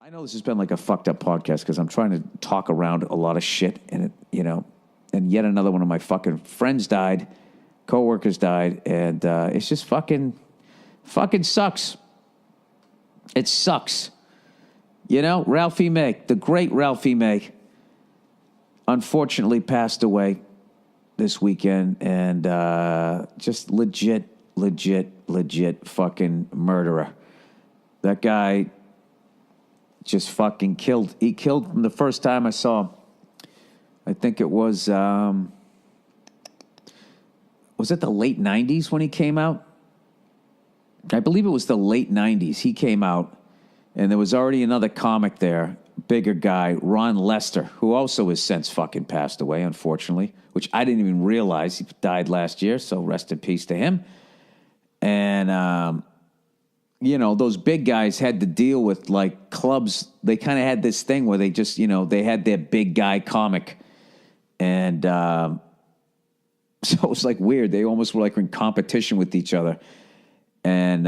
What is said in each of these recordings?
I know this has been like a fucked up podcast because I'm trying to talk around a lot of shit, and and yet another one of my fucking friends died, coworkers died, and it's just fucking sucks. It sucks. Ralphie May, the great Ralphie May, unfortunately passed away this weekend, and just legit fucking murderer. That guy just fucking killed. He killed from the first time I saw him. I think it was it the late 90s when he came out? I believe it was the late 90s. He came out, and there was already another comic there, bigger guy, Ron Lester, who also has since fucking passed away, unfortunately, which I didn't even realize. He died last year, so rest in peace to him. And, those big guys had to deal with, like, clubs. They kind of had this thing where they just, they had their big guy comic. And so it was, like, weird. They almost were, like, in competition with each other. And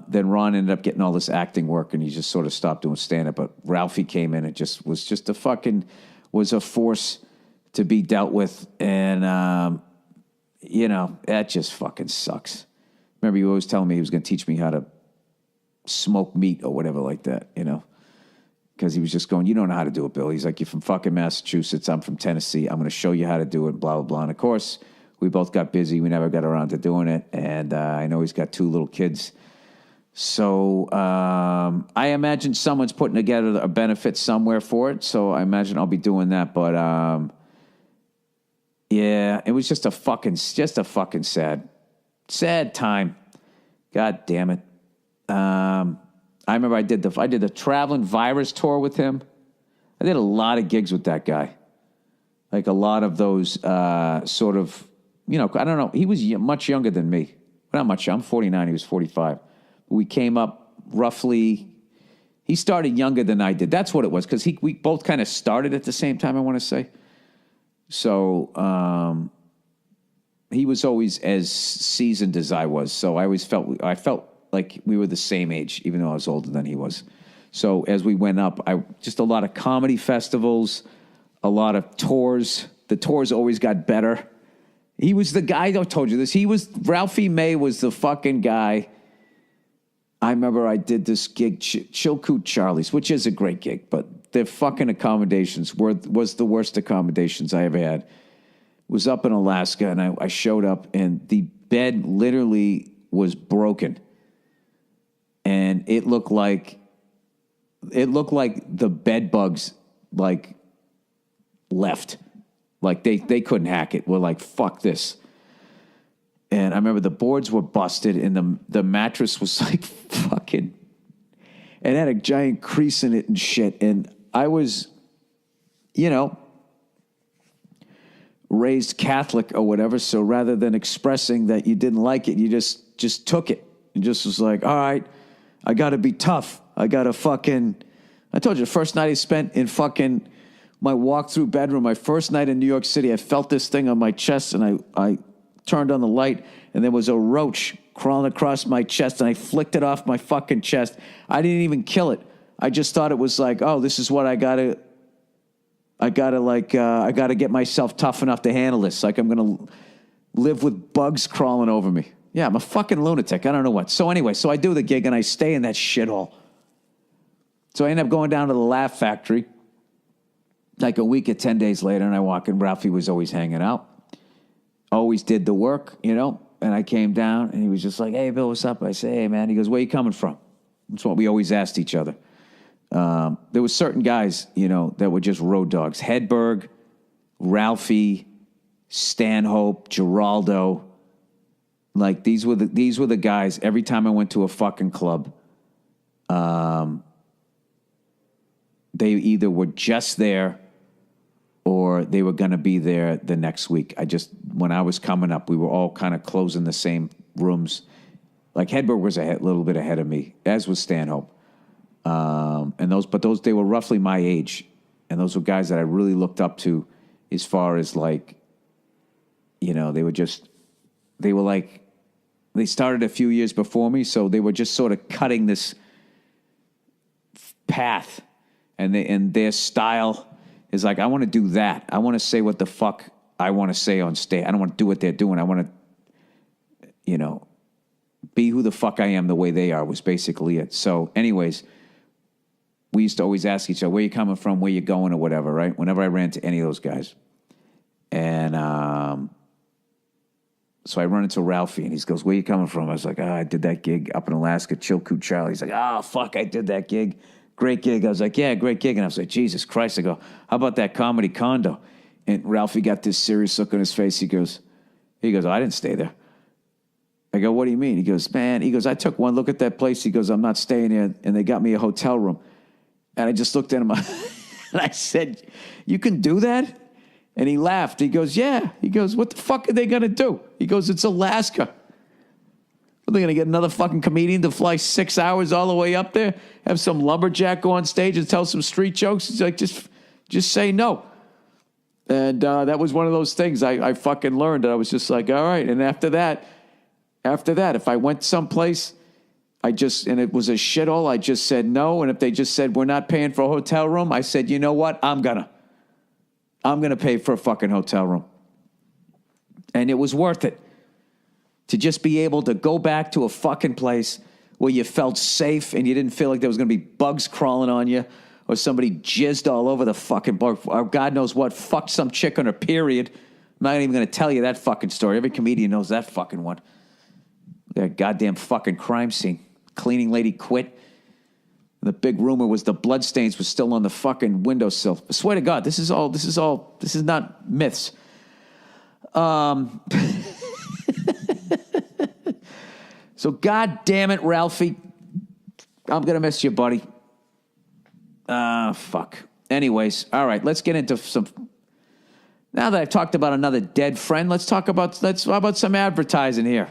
then Ron ended up getting all this acting work, and he just sort of stopped doing stand-up. But Ralphie came in and was a force to be dealt with. And, that just fucking sucks. Remember, he always telling me he was going to teach me how to smoke meat or whatever like that, because he was just going, you don't know how to do it, Bill. He's like, you're from fucking Massachusetts. I'm from Tennessee. I'm going to show you how to do it, blah, blah, blah. And, of course, we both got busy. We never got around to doing it. And I know he's got 2 little kids. So I imagine someone's putting together a benefit somewhere for it. So I imagine I'll be doing that. But, yeah, it was just a fucking sad time. God damn it. I remember I did the Traveling Virus tour with him. I did a lot of gigs with that guy. Like a lot of those sort of, I don't know. He was much younger than me. Not much. I'm 49. He was 45. We came up roughly. He started younger than I did. That's what it was, because we both kind of started at the same time, I want to say. So he was always as seasoned as I was. So I felt like we were the same age, even though I was older than he was. So as we went up, just a lot of comedy festivals, a lot of tours. The tours always got better. He was the guy, I told you this. Ralphie May was the fucking guy. I remember I did this gig, Chilkoot Charlie's, which is a great gig, but their fucking accommodations was the worst accommodations I ever had. Was up in Alaska, and I showed up, and the bed literally was broken. And it looked like the bed bugs left. Like they couldn't hack it. We're like, fuck this. And I remember the boards were busted, and the mattress was like fucking, it had a giant crease in it and shit. And I was, raised Catholic or whatever. So rather than expressing that you didn't like it, you just took it. And just was like, all right, I got to be tough. I got to I told you, the first night I spent in fucking my walk-through bedroom, my first night in New York City, I felt this thing on my chest, and I turned on the light, and there was a roach crawling across my chest, and I flicked it off my fucking chest. I didn't even kill it. I just thought it was like, oh, this is what I gotta get myself tough enough to handle this. Like I'm gonna live with bugs crawling over me. Yeah, I'm a fucking lunatic. I don't know what. So anyway, I do the gig, and I stay in that shithole. So I end up going down to the Laugh Factory like a week or 10 days later, and I walk in. Ralphie was always hanging out. Always did the work, and I came down, and he was just like, hey, Bill, what's up? I say, hey, man. He goes, where you coming from? That's what we always asked each other. There were certain guys, that were just road dogs. Hedberg, Ralphie, Stanhope, Geraldo. Like, these were the guys. Every time I went to a fucking club, they either were just there or they were going to be there the next week. When I was coming up, we were all kind of closing the same rooms. Like, Hedberg was a little bit ahead of me, as was Stanhope. They were roughly my age. And those were guys that I really looked up to as far as they started a few years before me, so they were just sort of cutting this path and their style is like, I want to do that. I want to say what the fuck I want to say on stage. I don't want to do what they're doing. I want to, be who the fuck I am the way they are was basically it. So anyways, we used to always ask each other, where you coming from, where you going or whatever, right? Whenever I ran into any of those guys. And so I run into Ralphie, and he goes, where you coming from? I was like, I did that gig up in Alaska, Chilkoot Charlie. He's like, fuck, I did that gig. Great gig. I was like, yeah, great gig. And I was like, Jesus Christ. I go, how about that comedy condo? And Ralphie got this serious look on his face. He goes, I didn't stay there. I go, what do you mean? He goes, I took one look at that place. He goes, I'm not staying there. And they got me a hotel room. And I just looked at him and I said, you can do that? And he laughed. He goes, yeah. He goes, what the fuck are they going to do? He goes, it's Alaska. Are they going to get another fucking comedian to fly 6 hours all the way up there? Have some lumberjack go on stage and tell some street jokes? He's like, just say no. And that was one of those things I fucking learned. I was just like, all right. And after that, if I went someplace, and it was a shithole, I just said no. And if they just said, we're not paying for a hotel room, I said, you know what? I'm going to pay for a fucking hotel room. And it was worth it to just be able to go back to a fucking place where you felt safe and you didn't feel like there was going to be bugs crawling on you or somebody jizzed all over the fucking bar, or God knows what, fucked some chick on her period. I'm not even going to tell you that fucking story. Every comedian knows that fucking one. That goddamn fucking crime scene. Cleaning lady quit. The big rumor was the bloodstains were still on the fucking windowsill. I swear to God, this is not myths. So God damn it, Ralphie. I'm going to miss you, buddy. Fuck. Anyways, all right, let's get into some. Now that I've talked about another dead friend, let's talk about some advertising here.